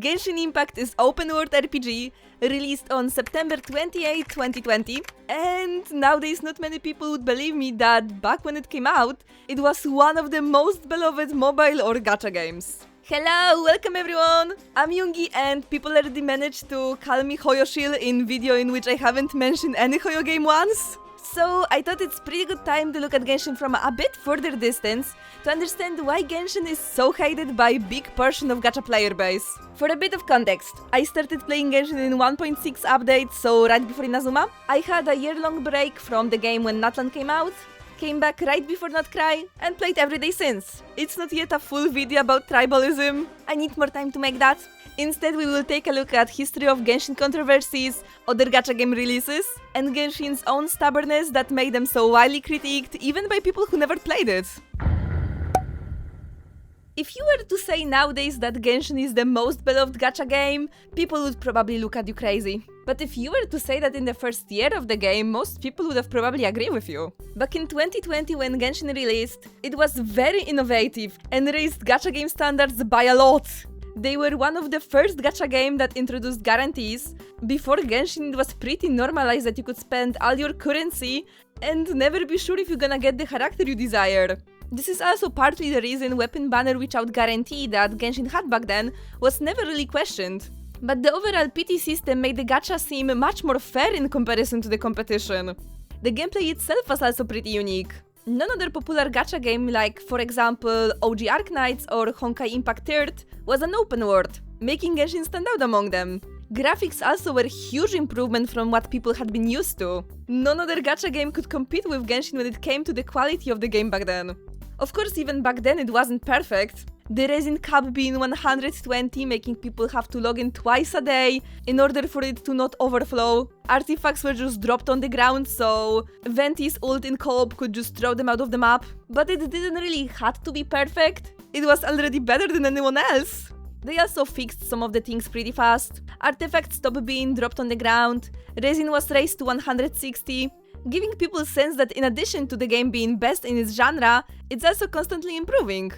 Genshin Impact is open-world RPG, released on September 28, 2020, and nowadays not many people would believe me that back when it came out, it was one of the most beloved mobile or gacha games. Hello, welcome everyone! I'm Yoongi and people already managed to call me Hoyoshil in video in which I haven't mentioned any Hoyo game once. So I thought it's pretty good time to look at Genshin from a bit further distance to understand why Genshin is so hated by a big portion of gacha player base. For a bit of context, I started playing Genshin in 1.6 update, so right before Inazuma. I had a year-long break from the game when Natlan came out, came back right before Not Cry, and played every day since. It's not yet a full video about tribalism, I need more time to make that. Instead, we will take a look at history of Genshin controversies, other gacha game releases, and Genshin's own stubbornness that made them so widely critiqued even by people who never played it. If you were to say nowadays that Genshin is the most beloved gacha game, people would probably look at you crazy. But if you were to say that in the first year of the game, most people would have probably agree with you. Back in 2020 when Genshin released, it was very innovative and raised gacha game standards by a lot. They were one of the first gacha game that introduced guarantees. Before Genshin, it was pretty normalized that you could spend all your currency and never be sure if you're gonna get the character you desire. This is also partly the reason weapon banner without guarantee that Genshin had back then was never really questioned. But the overall PT system made the gacha seem much more fair in comparison to the competition. The gameplay itself was also pretty unique. None other popular gacha game like, for example, OG Arknights or Honkai Impact 3rd was an open world, making Genshin stand out among them. Graphics also were a huge improvement from what people had been used to. None other gacha game could compete with Genshin when it came to the quality of the game back then. Of course, even back then it wasn't perfect. The resin cap being 120, making people have to log in twice a day in order for it to not overflow. Artifacts were just dropped on the ground, so Venti's ult in co-op could just throw them out of the map. But it didn't really have to be perfect. It was already better than anyone else. They also fixed some of the things pretty fast. Artifacts stopped being dropped on the ground. Resin was raised to 160. Giving people a sense that in addition to the game being best in its genre, it's also constantly improving.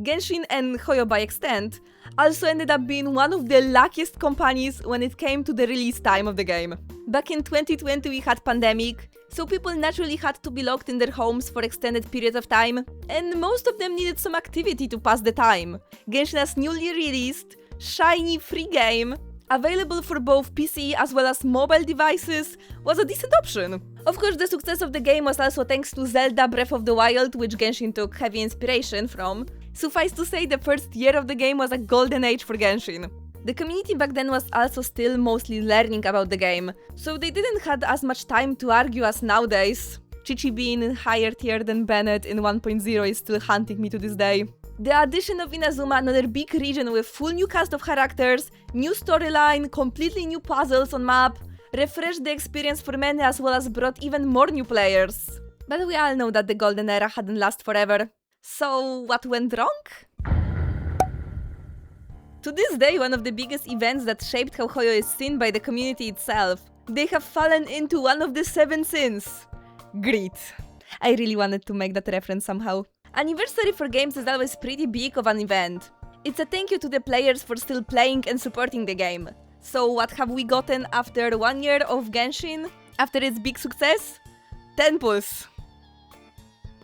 Genshin, and Hoyo by extent, also ended up being one of the luckiest companies when it came to the release time of the game. Back in 2020 we had pandemic, so people naturally had to be locked in their homes for extended periods of time, and most of them needed some activity to pass the time. Genshin's newly released, shiny free game, available for both PC as well as mobile devices, was a decent option. Of course, the success of the game was also thanks to Zelda Breath of the Wild, which Genshin took heavy inspiration from. Suffice to say, the first year of the game was a golden age for Genshin. The community back then was also still mostly learning about the game, so they didn't have as much time to argue as nowadays. Chichi being in higher tier than Bennett in 1.0 is still haunting me to this day. The addition of Inazuma, another big region with full new cast of characters, new storyline, completely new puzzles on map, refreshed the experience for many as well as brought even more new players. But we all know that the golden era hadn't lasted forever. So what went wrong? To this day, one of the biggest events that shaped how Hoyo is seen by the community itself. They have fallen into one of the 7 sins. Greed. I really wanted to make that reference somehow. Anniversary for games is always pretty big of an event. It's a thank you to the players for still playing and supporting the game. So what have we gotten after 1 year of Genshin? After its big success? 10 pulls.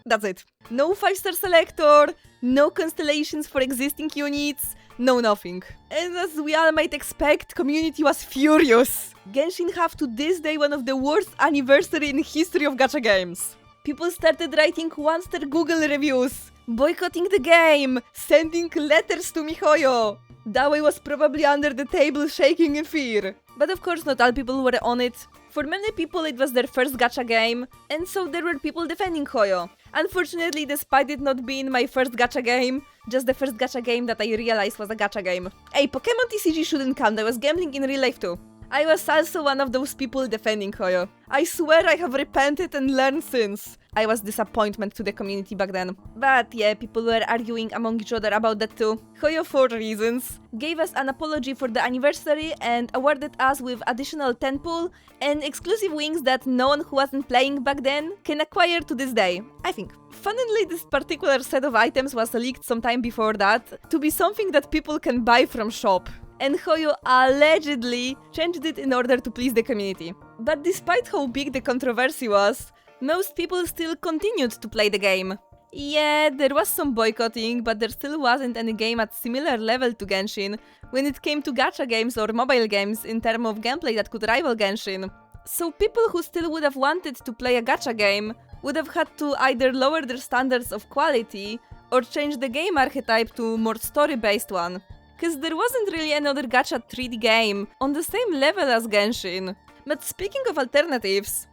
That's it. No 5-star selector, no constellations for existing units, no nothing. And as we all might expect, community was furious. Genshin have to this day one of the worst anniversary in history of gacha games. People started writing 1-star Google reviews, boycotting the game, sending letters to Mihoyo. Dawei was probably under the table shaking in fear. But of course not all people were on it. For many people it was their first gacha game, and so there were people defending Hoyo. Unfortunately, despite it not being my first gacha game, just the first gacha game that I realized was a gacha game. Hey, Pokemon TCG shouldn't count, I was gambling in real life too. I was also one of those people defending Hoyo. I swear I have repented and learned since. I was disappointment to the community back then. But yeah, people were arguing among each other about that too. Hoyo, for reasons, gave us an apology for the anniversary and awarded us with additional 10 pool and exclusive wings that no one who wasn't playing back then can acquire to this day, I think. Funnily, this particular set of items was leaked sometime before that to be something that people can buy from shop. and Hoyo allegedly changed it in order to please the community. But despite how big the controversy was, most people still continued to play the game. Yeah, there was some boycotting, but there still wasn't any game at similar level to Genshin when it came to gacha games or mobile games in terms of gameplay that could rival Genshin. So people who still would have wanted to play a gacha game would have had to either lower their standards of quality or change the game archetype to more story-based one. Cause there wasn't really another gacha 3D game on the same level as Genshin. But speaking of alternatives,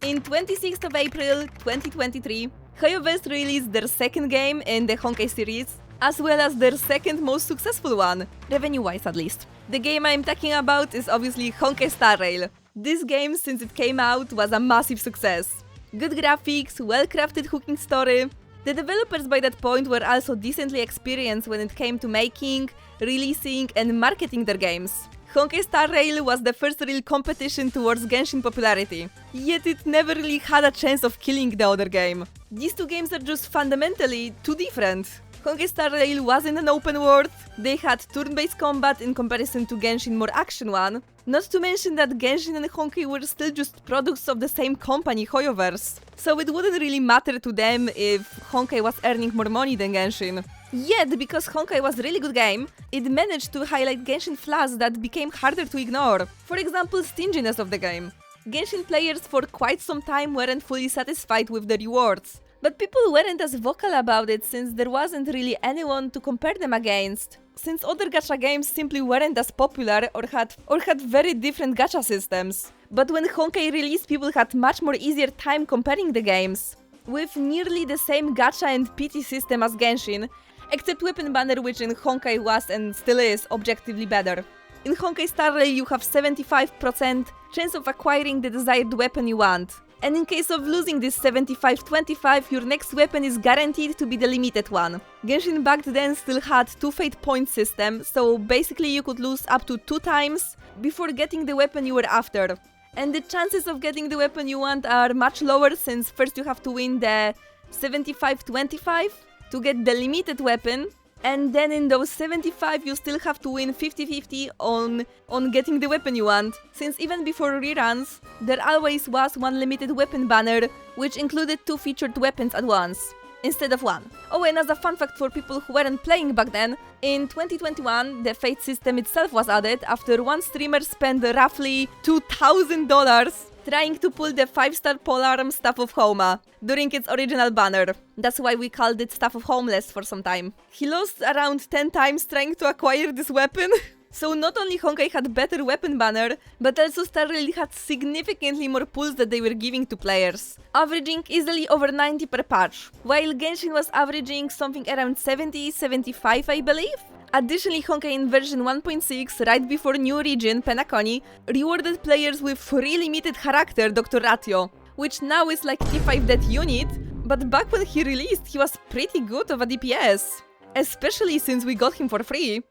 in 26th of April 2023, Hoyoverse released their second game in the Honkai series, as well as their second most successful one, revenue-wise at least. The game I'm talking about is obviously Honkai Star Rail. This game, since it came out, was a massive success. Good graphics, well-crafted hooking story. The developers by that point were also decently experienced when it came to making, releasing, and marketing their games. Honkai Star Rail was the first real competition towards Genshin popularity, yet it never really had a chance of killing the other game. These two games are just fundamentally too different. Honkai Star Rail wasn't an open world, they had turn-based combat in comparison to Genshin more action one, not to mention that Genshin and Honkai were still just products of the same company, Hoyoverse, so it wouldn't really matter to them if Honkai was earning more money than Genshin. Yet, because Honkai was a really good game, it managed to highlight Genshin flaws that became harder to ignore. For example, stinginess of the game. Genshin players for quite some time weren't fully satisfied with the rewards. But people weren't as vocal about it since there wasn't really anyone to compare them against. Since other gacha games simply weren't as popular or had very different gacha systems. But when Honkai released, people had much more easier time comparing the games. With nearly the same gacha and PT system as Genshin, except weapon banner, which in Honkai was and still is objectively better. In Honkai Star Rail you have 75% chance of acquiring the desired weapon you want. And in case of losing this 75-25, your next weapon is guaranteed to be the limited one. Genshin back then still had 2 fate point system, so basically you could lose up to 2 times before getting the weapon you were after. And the chances of getting the weapon you want are much lower since first you have to win the 75-25 to get the limited weapon, and then in those 75 you still have to win 50-50 on getting the weapon you want, since even before reruns, there always was one limited weapon banner, which included 2 featured weapons at once, instead of 1. Oh, and as a fun fact for people who weren't playing back then, in 2021 the Fate system itself was added after one streamer spent roughly $2,000 trying to pull the 5-star polearm Staff of Homa during its original banner. That's why we called it Staff of Homeless for some time. He lost around 10 times trying to acquire this weapon. So not only Honkai had better weapon banner, but also Star Rail had significantly more pulls that they were giving to players, averaging easily over 90 per patch, while Genshin was averaging something around 70-75 I believe. Additionally, Honkai in version 1.6, right before new region, Penacony, rewarded players with free limited character Dr. Ratio, which now is like T5 that unit, but back when he released he was pretty good of a DPS, especially since we got him for free.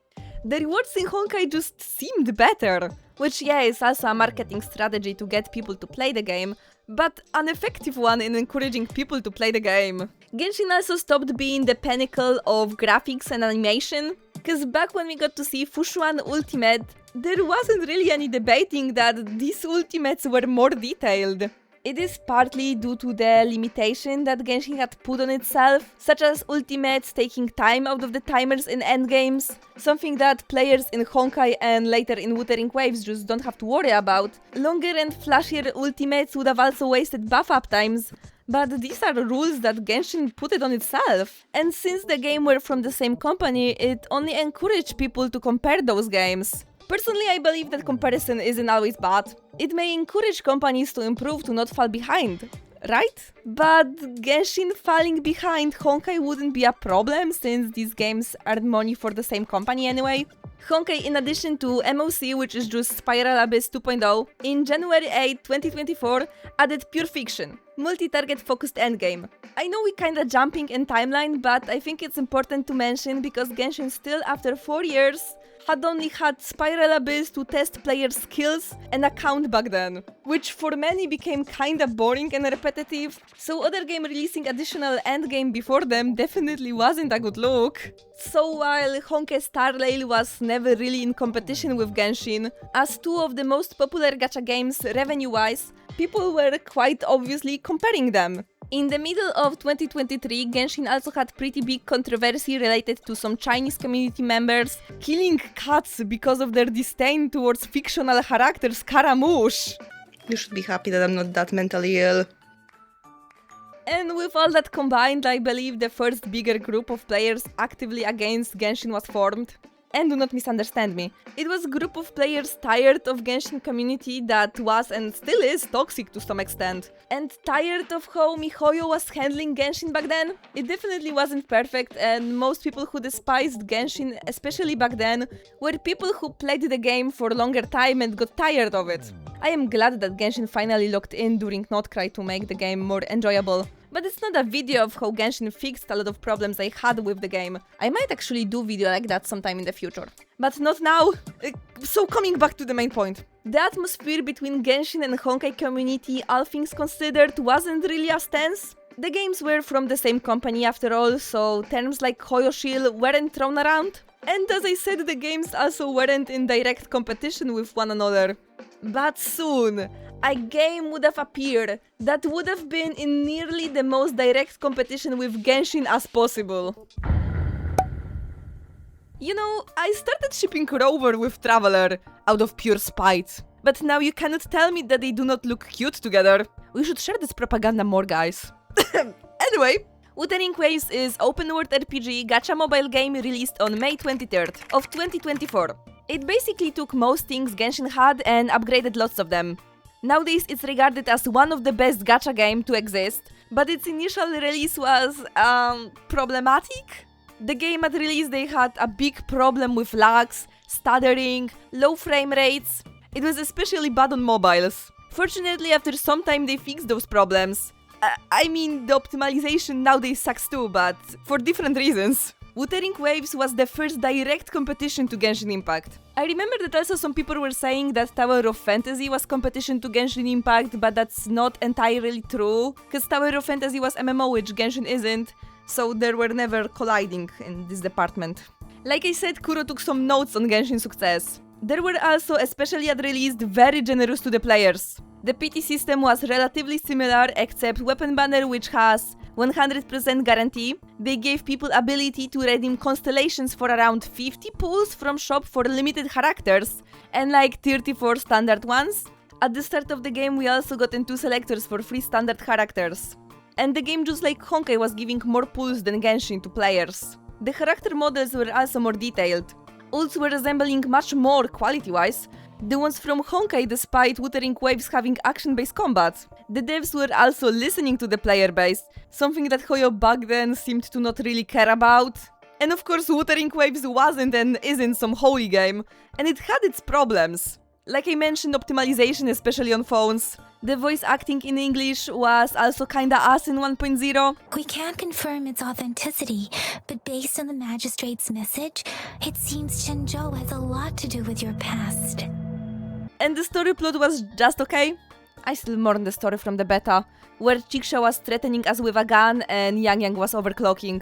The rewards in Honkai just seemed better, which yeah is also a marketing strategy to get people to play the game, but an effective one in encouraging people to play the game. Genshin also stopped being the pinnacle of graphics and animation, cause back when we got to see Fushuan Ultimate, there wasn't really any debating that these ultimates were more detailed. It is partly due to the limitation that Genshin had put on itself, such as ultimates taking time out of the timers in endgames, something that players in Honkai and later in Wuthering Waves just don't have to worry about. Longer and flashier ultimates would have also wasted buff up times, but these are rules that Genshin put it on itself. And since the game were from the same company, it only encouraged people to compare those games. Personally, I believe that comparison isn't always bad. It may encourage companies to improve to not fall behind, right? But Genshin falling behind Honkai wouldn't be a problem since these games earn money for the same company anyway. Honkai, in addition to MOC, which is just Spiral Abyss 2.0, in January 8, 2024, added Pure Fiction. multi-target focused endgame. I know we kinda jumping in timeline, but I think it's important to mention because Genshin still, after 4 years, had only had spiral abyss to test players' skills and account back then, which for many became kinda boring and repetitive, so other game releasing additional endgame before them definitely wasn't a good look. So while Honkai Star Rail was never really in competition with Genshin, as two of the most popular gacha games revenue-wise, people were quite obviously comparing them. In the middle of 2023, Genshin also had pretty big controversy related to some Chinese community members killing cats because of their disdain towards fictional character Scaramouche. You should be happy that I'm not that mentally ill. And with all that combined, I believe the first bigger group of players actively against Genshin was formed. And do not misunderstand me, it was a group of players tired of Genshin community that was and still is toxic to some extent. And tired of how MiHoYo was handling Genshin back then. It definitely wasn't perfect, and most people who despised Genshin, especially back then, were people who played the game for a longer time and got tired of it. I am glad that Genshin finally locked in during Notcry to make the game more enjoyable. But it's not a video of how Genshin fixed a lot of problems I had with the game. I might actually do video like that sometime in the future. But not now! So coming back to the main point. The atmosphere between Genshin and Honkai community, all things considered, wasn't really as tense. The games were from the same company after all, so terms like Hoyoshil weren't thrown around. And as I said, the games also weren't in direct competition with one another. But soon, a game would have appeared that would have been in nearly the most direct competition with Genshin as possible. You know, I started shipping Rover with Traveler out of pure spite. But now you cannot tell me that they do not look cute together. We should share this propaganda more, guys. Anyway, Wuthering Waves is open-world RPG gacha mobile game released on May 23rd of 2024. It basically took most things Genshin had and upgraded lots of them. Nowadays it's regarded as one of the best gacha game to exist, but its initial release was, problematic? The game at release they had a big problem with lags, stuttering, low frame rates. It was especially bad on mobiles. Fortunately, after some time they fixed those problems. I mean, the optimization nowadays sucks too, but for different reasons. Wuthering Waves was the first direct competition to Genshin Impact. I remember that also some people were saying that Tower of Fantasy was competition to Genshin Impact, but that's not entirely true, cause Tower of Fantasy was MMO, which Genshin isn't, so they were never colliding in this department. Like I said, Kuro took some notes on Genshin success. They were also, especially at release, very generous to the players. The PT system was relatively similar, except Weapon Banner, which has 100% guarantee. They gave people ability to redeem constellations for around 50 pulls from shop for limited characters, and like 34 standard ones. At the start of the game we also got 2 selectors for 3 standard characters. And the game, just like Honkai, was giving more pulls than Genshin to players. The character models were also more detailed. Ults were resembling much more quality-wise the ones from Honkai, despite Wuthering Waves having action-based combat. The devs were also listening to the player base, something that Hoyo back then seemed to not really care about. And of course Wuthering Waves wasn't and isn't some holy game, and it had its problems. Like I mentioned, optimization, especially on phones. The voice acting in English was also kinda ass in 1.0. We can't confirm its authenticity, but based on the magistrate's message, it seems Shenzhou has a lot to do with your past. And the story plot was just okay. I still mourn the story from the beta, where Chiksha was threatening us with a gun and Yang Yang was overclocking.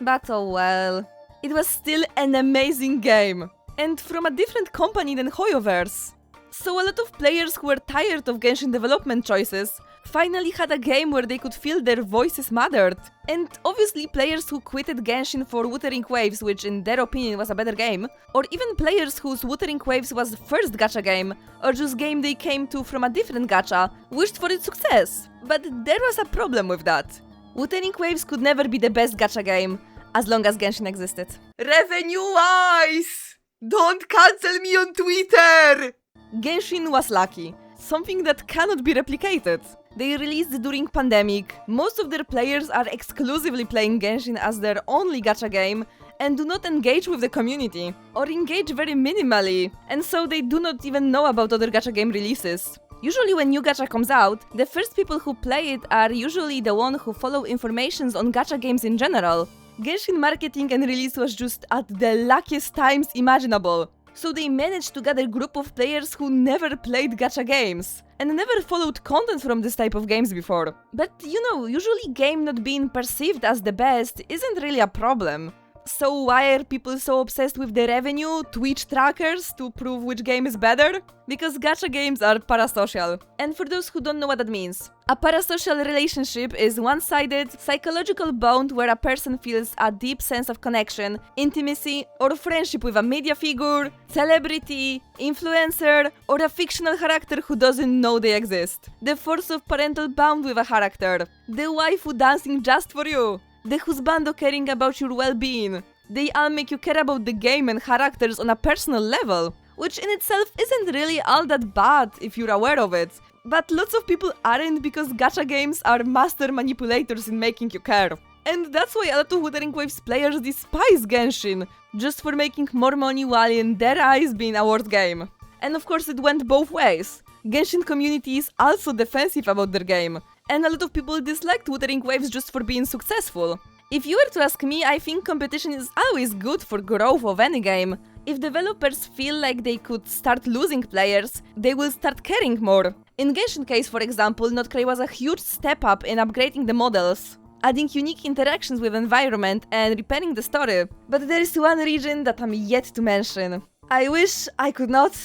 But oh well. It was still an amazing game, and from a different company than Hoyoverse. So a lot of players who were tired of Genshin development choices finally had a game where they could feel their voices mattered. And obviously players who quitted Genshin for Wuthering Waves, which in their opinion was a better game, or even players whose Wuthering Waves was the first gacha game, or just game they came to from a different gacha, wished for its success. But there was a problem with that. Wuthering Waves could never be the best gacha game, as long as Genshin existed. Revenue-wise! Don't cancel me on Twitter! Genshin was lucky, something that cannot be replicated. They released during pandemic, most of their players are exclusively playing Genshin as their only gacha game and do not engage with the community, or engage very minimally, and so they do not even know about other gacha game releases. Usually when new gacha comes out, the first people who play it are usually the one who follow informations on gacha games in general. Genshin marketing and release was just at the luckiest times imaginable. So they managed to gather a group of players who never played gacha games and never followed content from this type of games before. But usually game not being perceived as the best isn't really a problem. So why are people so obsessed with the revenue, Twitch trackers to prove which game is better? Because gacha games are parasocial. And for those who don't know what that means, a parasocial relationship is one-sided, psychological bond where a person feels a deep sense of connection, intimacy, or friendship with a media figure, celebrity, influencer, or a fictional character who doesn't know they exist. The force of parental bond with a character, the waifu dancing just for you, the husbando caring about your well-being. They all make you care about the game and characters on a personal level, which in itself isn't really all that bad if you're aware of it. But lots of people aren't because gacha games are master manipulators in making you care. And that's why a lot of Wuthering Waves players despise Genshin, just for making more money while in their eyes being a worse game. And of course it went both ways. Genshin community is also defensive about their game, and a lot of people disliked Wuthering Waves just for being successful. If you were to ask me, I think competition is always good for growth of any game. If developers feel like they could start losing players, they will start caring more. In Genshin case, for example, Notcray was a huge step up in upgrading the models, adding unique interactions with environment and repairing the story. But there is one region that I'm yet to mention. I wish I could not,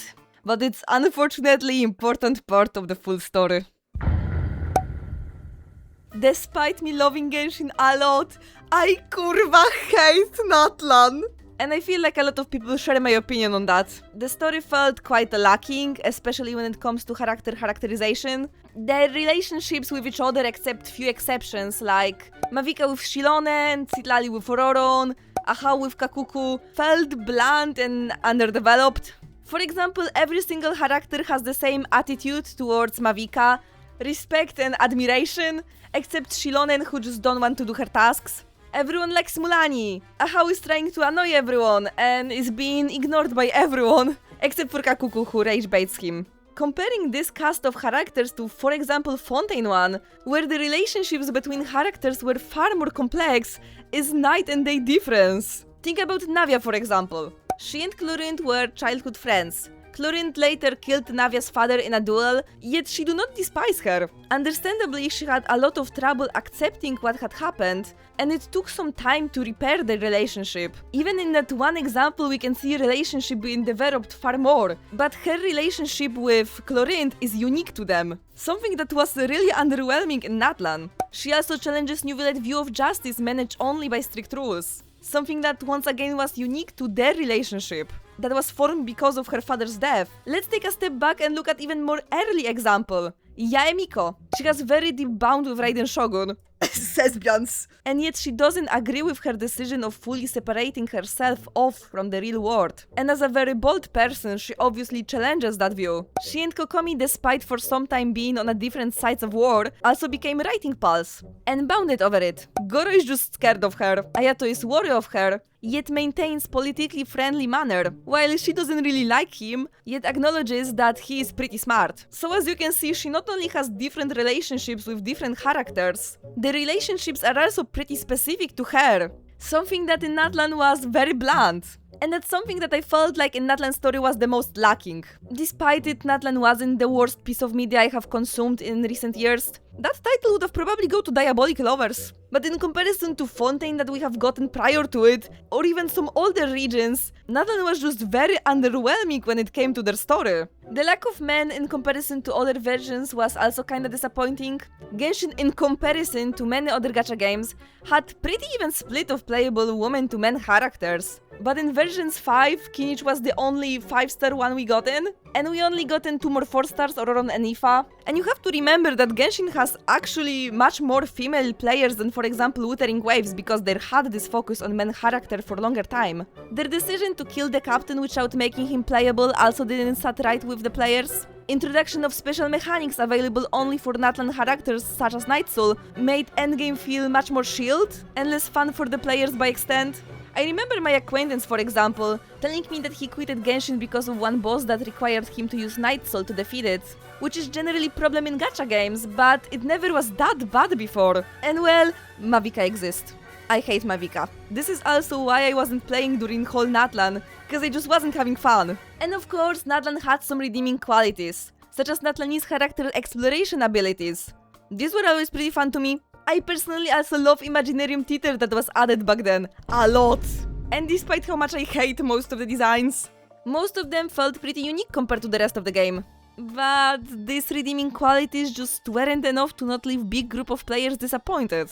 but it's unfortunately important part of the full story. Despite me loving Genshin a lot, I kurwa hate Natlan. And I feel like a lot of people share my opinion on that. The story felt quite lacking, especially when it comes to characterization. Their relationships with each other, except few exceptions, like Mavika with Shilonen, Citlali with Ororon, Aha with Kakuku, felt bland and underdeveloped. For example, every single character has the same attitude towards Mavika, respect and admiration, except Shilonen, who just don't want to do her tasks. Everyone likes Mulani. Aha is trying to annoy everyone and is being ignored by everyone, except for Kakuku, who rage baits him. Comparing this cast of characters to, for example, Fontaine One, where the relationships between characters were far more complex, is night and day difference. Think about Navia, for example. She and Chlorinde were childhood friends. Chlorinde later killed Navia's father in a duel, yet she do not despise her. Understandably, she had a lot of trouble accepting what had happened, and it took some time to repair their relationship. Even in that one example, we can see a relationship being developed far more, but her relationship with Chlorinde is unique to them. Something that was really underwhelming in Natlan. She also challenges Neuvillette view of justice managed only by strict rules. Something that once again was unique to their relationship, that was formed because of her father's death. Let's take a step back and look at even more early example. Yae Miko. She has very deep bond with Raiden Shogun. Lesbians. And yet she doesn't agree with her decision of fully separating herself off from the real world. And as a very bold person, she obviously challenges that view. She and Kokomi, despite for some time being on a different sides of war, also became writing pals and bonded over it. Goro is just scared of her, Ayato is worried of her, yet maintains politically friendly manner, while she doesn't really like him, yet acknowledges that he is pretty smart. So as you can see, she not only has different relationships with different characters, the relationships are also pretty specific to her. Something that in Natlan was very bland. And that's something that I felt like in Natlan's story was the most lacking. Despite it, Natlan wasn't the worst piece of media I have consumed in recent years. That title would have probably go to Diabolic Lovers. But in comparison to Fontaine that we have gotten prior to it, or even some older regions, Natlan was just very underwhelming when it came to their story. The lack of men in comparison to other versions was also kinda disappointing. Genshin, in comparison to many other gacha games, had pretty even split of playable women to men characters. But in versions 5, Kinich was the only 5-star one we gotten, and we only gotten 2 more 4-stars, Ororon and Ifa. And you have to remember that Genshin has actually much more female players than, for example, Wuthering Waves, because they had this focus on men character for longer time. Their decision to kill the captain without making him playable also didn't sit right with the players. Introduction of special mechanics available only for Natlan characters such as Night Soul made endgame feel much more chilled and less fun for the players by extent. I remember my acquaintance, for example, telling me that he quitted Genshin because of one boss that required him to use Night Soul to defeat it, which is generally a problem in gacha games, but it never was that bad before. And well, Mavica exists. I hate Mavica. This is also why I wasn't playing during whole Natlan, because I just wasn't having fun. And of course, Natlan had some redeeming qualities, such as Natlanese character exploration abilities. These were always pretty fun to me. I personally also love Imaginarium Theater that was added back then. A lot! And despite how much I hate most of the designs, most of them felt pretty unique compared to the rest of the game. But these redeeming qualities just weren't enough to not leave big group of players disappointed.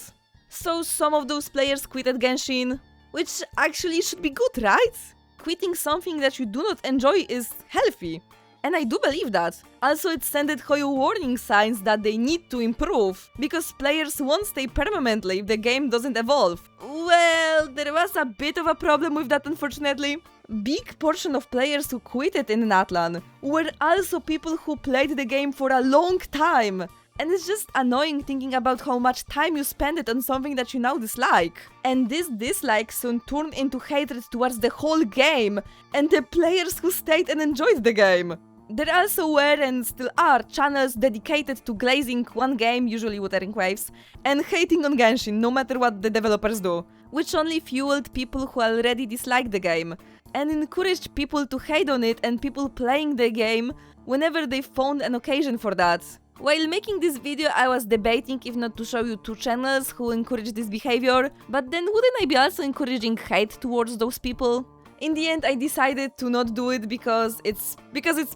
So some of those players quitted Genshin, which actually should be good, right? Quitting something that you do not enjoy is healthy. And I do believe that. Also, it sended Hoyo warning signs that they need to improve, because players won't stay permanently if the game doesn't evolve. Well, there was a bit of a problem with that, unfortunately. Big portion of players who quitted in Natlan were also people who played the game for a long time. And it's just annoying thinking about how much time you spend it on something that you now dislike. And this dislike soon turned into hatred towards the whole game and the players who stayed and enjoyed the game. There also were and still are channels dedicated to glazing one game, usually Wuthering Waves, and hating on Genshin no matter what the developers do, which only fueled people who already disliked the game, and encouraged people to hate on it and people playing the game whenever they found an occasion for that. While making this video, I was debating if not to show you two channels who encourage this behavior, but then wouldn't I be also encouraging hate towards those people? In the end, I decided to not do it because it's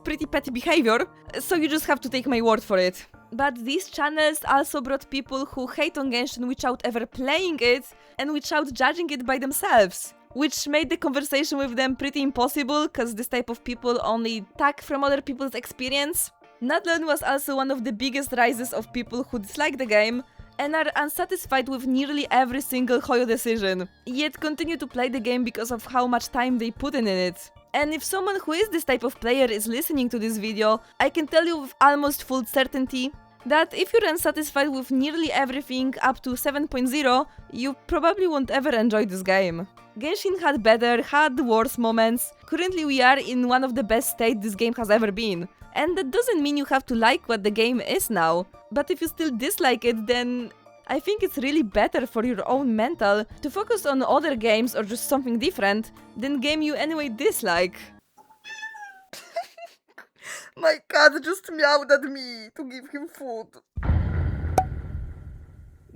pretty petty behavior, so you just have to take my word for it. But these channels also brought people who hate on Genshin without ever playing it and without judging it by themselves, which made the conversation with them pretty impossible, cause this type of people only talk from other people's experience. Natlan was also one of the biggest rises of people who dislike the game, and are unsatisfied with nearly every single Hoyo decision, yet continue to play the game because of how much time they put in it. And if someone who is this type of player is listening to this video, I can tell you with almost full certainty that if you're unsatisfied with nearly everything up to 7.0, you probably won't ever enjoy this game. Genshin had better, had worse moments. Currently we are in one of the best states this game has ever been. And that doesn't mean you have to like what the game is now, but if you still dislike it, then I think it's really better for your own mental to focus on other games or just something different than game you anyway dislike. My cat just meowed at me to give him food.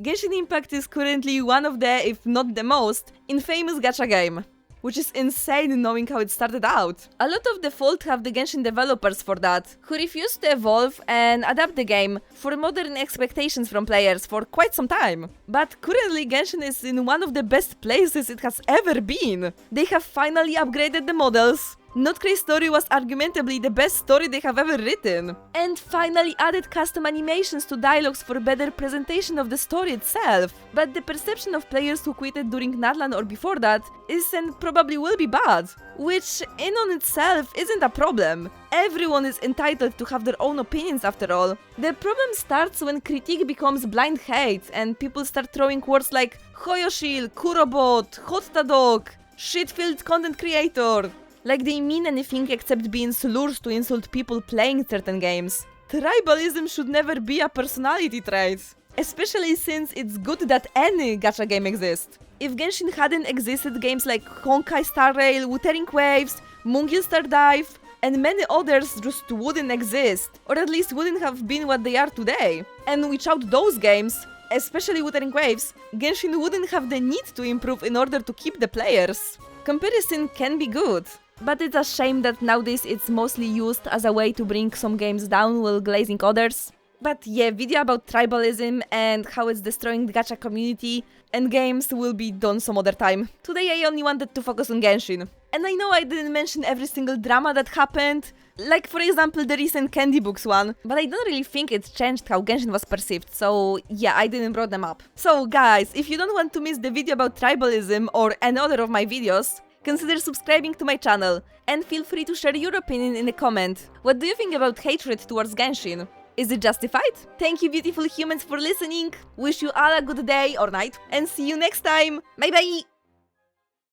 Genshin Impact is currently one of the, if not the most, infamous gacha game, which is insane knowing how it started out. A lot of the fault have the Genshin developers for that, who refused to evolve and adapt the game for modern expectations from players for quite some time. But currently Genshin is in one of the best places it has ever been. They have finally upgraded the models. Not Crazy Story was argumentably the best story they have ever written, and finally added custom animations to dialogues for better presentation of the story itself. But the perception of players who quitted during Natlan or before that is and probably will be bad, which in on itself isn't a problem. Everyone is entitled to have their own opinions after all. The problem starts when critique becomes blind hate and people start throwing words like Hoyoshil, Kurobot, Hot-Dog, shit-filled content creator. Like they mean anything except being slurs to insult people playing certain games. Tribalism should never be a personality trait, especially since it's good that any gacha game exists. If Genshin hadn't existed, games like Honkai Star Rail, Wuthering Waves, Mungiel Star Dive, and many others just wouldn't exist, or at least wouldn't have been what they are today. And without those games, especially Wuthering Waves, Genshin wouldn't have the need to improve in order to keep the players. Comparison can be good, but it's a shame that nowadays it's mostly used as a way to bring some games down while glazing others. But yeah, video about tribalism and how it's destroying the gacha community and games will be done some other time. Today I only wanted to focus on Genshin. And I know I didn't mention every single drama that happened, like for example the recent Candy Books one, but I don't really think it changed how Genshin was perceived, so yeah, I didn't brought them up. So guys, if you don't want to miss the video about tribalism or any other of my videos, consider subscribing to my channel, and feel free to share your opinion in a comment. What do you think about hatred towards Genshin? Is it justified? Thank you beautiful humans for listening, wish you all a good day or night, and see you next time! Bye bye!